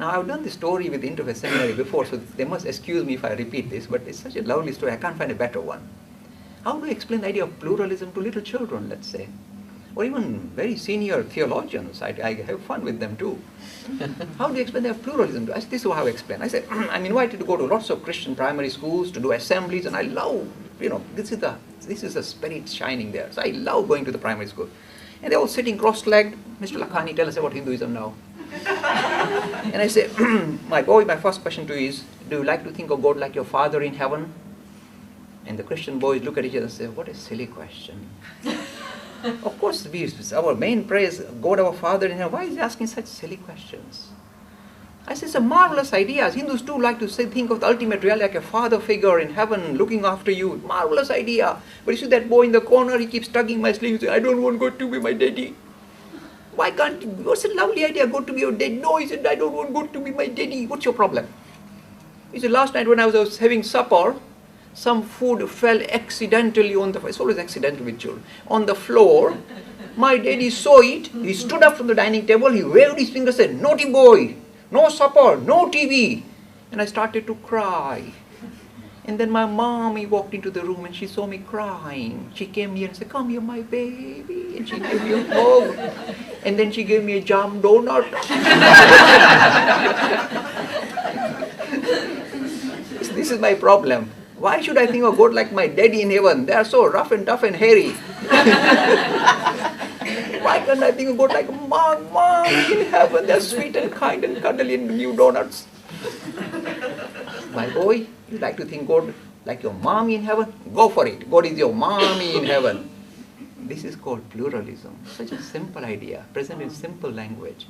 Now, I've done this story with the Interfaith Seminary before, so they must excuse me if I repeat this, but it's such a lovely story, I can't find a better one. How do you explain the idea of pluralism to little children, let's say? Or even very senior theologians? I have fun with them too. How do you explain the pluralism? This is how I explain. I said, I'm invited to go to lots of Christian primary schools to do assemblies, and I love, this is the spirit shining there. So I love going to the primary school. And they're all sitting cross-legged. Mr. Lakhani, tell us about Hinduism now. And I say, my boy, my first question to you is, do you like to think of God like your Father in heaven? And the Christian boys look at each other and say, what a silly question. Of course, our main prayer is God our Father in heaven. Why is he asking such silly questions? I say, it's a marvelous idea. Hindus too like to think of the ultimate reality like a father figure in heaven looking after you. Marvelous idea. But you see that boy in the corner, he keeps tugging my sleeve and saying, I don't want God to be my daddy. Why can't, what's a lovely idea, God to be your daddy? No, he said, I don't want God to be my daddy. What's your problem? He said, last night when I was having supper, some food fell accidentally on the, it's always accidental with children, on the floor. My daddy saw it. He stood up from the dining table. He waved his finger and said, naughty boy, no supper, no TV. And I started to cry. And then my mommy walked into the room and she saw me crying. She came here and said, come here, my baby. And she gave me a hug. And then she gave me a jam donut. This is my problem. Why should I think of God like my daddy in heaven? They are so rough and tough and hairy. Why can't I think of God like mom in heaven? They are sweet and kind and cuddly and give donuts. My boy, you like to think God like your mommy in heaven? Go for it. God is your mommy in heaven. This is called pluralism. Such a simple idea, present in simple language.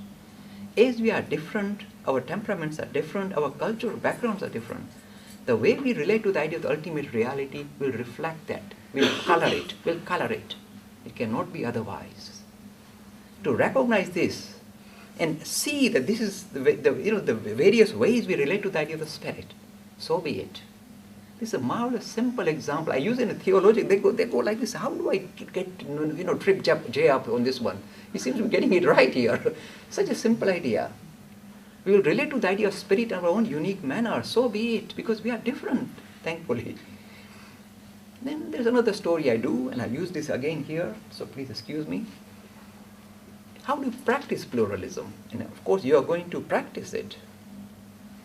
As we are different, our temperaments are different, our cultural backgrounds are different. The way we relate to the idea of the ultimate reality will reflect that, will color it. It cannot be otherwise. To recognize this and see that this is the various ways we relate to the idea of the Spirit, so be it. This is a marvelous, simple example. I use it in theology. They go like this. How do I trip Jay up on this one? He seems to be getting it right here. Such a simple idea. We will relate to the idea of Spirit in our own unique manner. So be it, because we are different, thankfully. Then there's another story I do, and I'll use this again here, so please excuse me. How do you practice pluralism? And of course, you are going to practice it.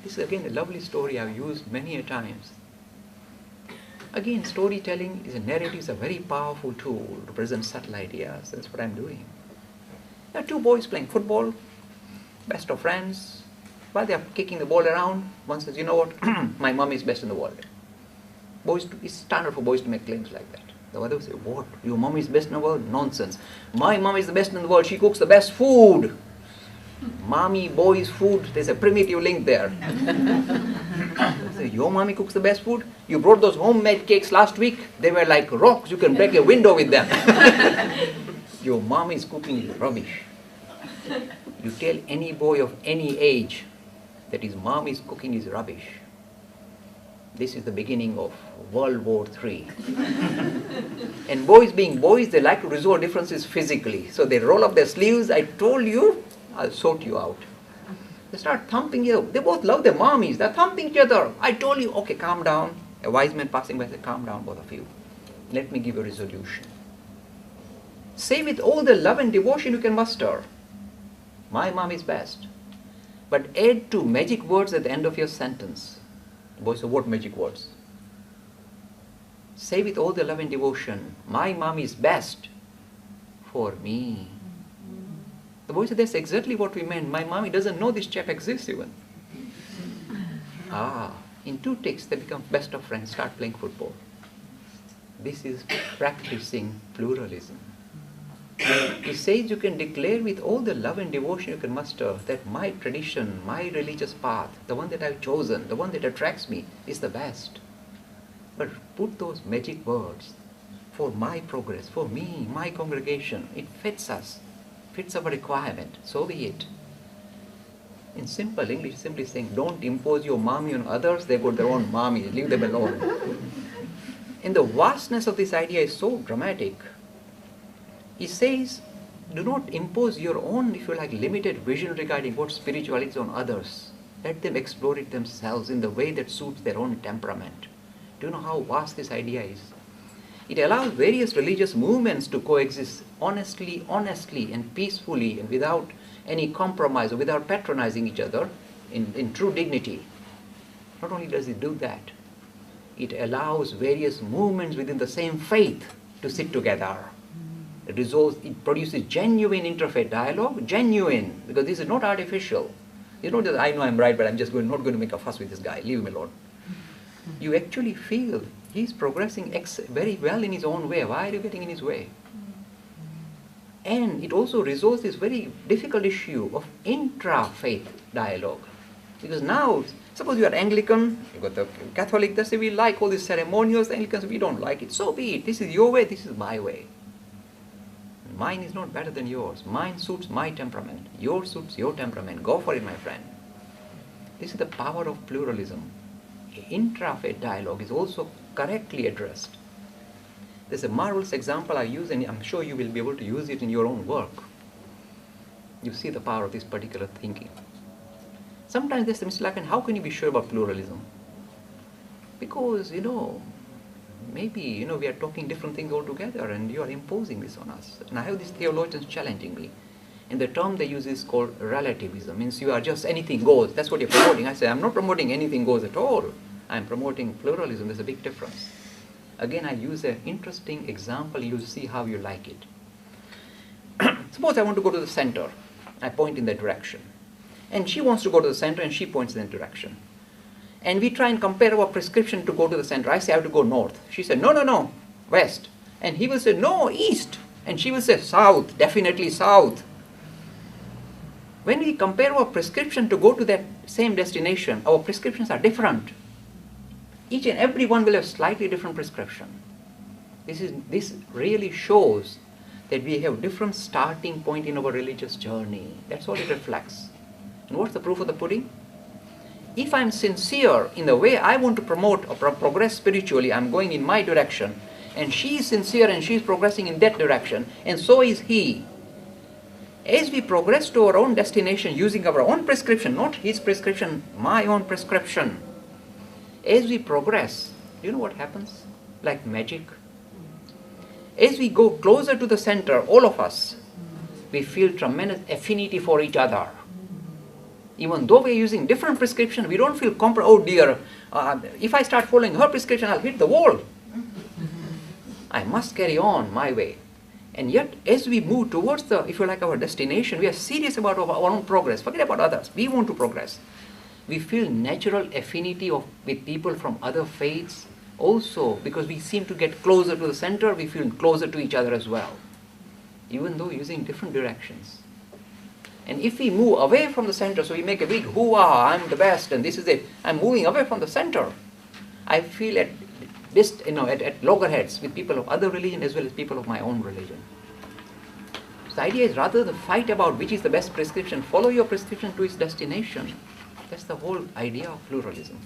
This is again a lovely story I've used many a times. Again, storytelling is a narrative, is a very powerful tool to present subtle ideas. That's what I'm doing. There are two boys playing football, best of friends. While they are kicking the ball around, one says, you know what, my mom is best in the world. It's standard for boys to make claims like that. The other will say, what, your mom is best in the world? Nonsense. My mom is the best in the world. She cooks the best food. Mommy, boys, food, there's a primitive link there. Say, your mommy cooks the best food? You brought those homemade cakes last week. They were like rocks. You can break a window with them. Your mom is cooking rubbish. You tell any boy of any age that his mom is cooking his rubbish. This is the beginning of World War III. And boys being boys, they like to resolve differences physically. So they roll up their sleeves. I told you, I'll sort you out. They start thumping you. They both love their mommies. They're thumping each other. I told you, okay, calm down. A wise man passing by said, calm down, both of you. Let me give you a resolution. Say with all the love and devotion you can muster, my mom is best. But add two magic words at the end of your sentence. The boy said, what magic words? Say with all the love and devotion, my mom is best for me. The boy said, that's exactly what we meant. My mommy doesn't know this chap exists even. In 2 ticks, they become best of friends, start playing football. This is practicing pluralism. He says you can declare with all the love and devotion you can muster that my tradition, my religious path, the one that I've chosen, the one that attracts me, is the best. But put those magic words for my progress, for me, my congregation. It fits us, fits our requirement, so be it. In simple English, simply saying, don't impose your mommy on others, they've got their own mommy, leave them alone. And the vastness of this idea is so dramatic. He says, do not impose your own, if you like, limited vision regarding what spirituality is on others. Let them explore it themselves in the way that suits their own temperament. Do you know how vast this idea is? It allows various religious movements to coexist honestly and peacefully and without any compromise or without patronizing each other in true dignity. Not only does it do that, it allows various movements within the same faith to sit together. It produces genuine interfaith dialogue, genuine, because this is not artificial. It's not just, I know I'm right, but I'm just not going to make a fuss with this guy, leave him alone. You actually feel he's progressing very well in his own way. Why are you getting in his way? And it also resolves this very difficult issue of intra-faith dialogue. Because now, suppose you are Anglican, you got the Catholic, they say we like all these ceremonials, the Anglicans, we don't like it. So be it. This is your way, this is my way. Mine is not better than yours. Mine suits my temperament. Yours suits your temperament. Go for it, my friend. This is the power of pluralism. Intra-faith dialogue is also correctly addressed. There's a marvelous example I use, and I'm sure you will be able to use it in your own work. You see the power of this particular thinking. Sometimes they say, Mr. Lacan, how can you be sure about pluralism? Because, maybe, we are talking different things altogether and you are imposing this on us. And I have these theologians challenging me. And the term they use is called relativism. Means you are just anything goes. That's what you're promoting. I say, I'm not promoting anything goes at all. I'm promoting pluralism. There's a big difference. Again, I use an interesting example. You'll see how you like it. Suppose I want to go to the center. I point in that direction. And she wants to go to the center and she points in that direction. And we try and compare our prescription to go to the center. I say I have to go north. She said, no, west. And he will say, no, east. And she will say, south, definitely south. When we compare our prescription to go to that same destination, our prescriptions are different. Each and every one will have slightly different prescription. This really shows that we have different starting point in our religious journey. That's all it reflects. And what's the proof of the pudding? If I'm sincere in the way I want to promote or progress spiritually, I'm going in my direction, and she is sincere and she is progressing in that direction, and so is he. As we progress to our own destination using our own prescription, not his prescription, my own prescription, as we progress, do you know what happens? Like magic. As we go closer to the center, all of us, we feel tremendous affinity for each other. Even though we are using different prescription, we don't feel oh dear, if I start following her prescription, I'll hit the wall. I must carry on my way. And yet, as we move towards our destination, we are serious about our own progress. Forget about others. We want to progress. We feel natural affinity with people from other faiths. Also, because we seem to get closer to the center, we feel closer to each other as well. Even though using different directions. And if we move away from the center, so we make a big hoo-ah, I'm the best, and this is it. I'm moving away from the center. I feel at loggerheads with people of other religion as well as people of my own religion. So the idea is rather the fight about which is the best prescription, follow your prescription to its destination. That's the whole idea of pluralism.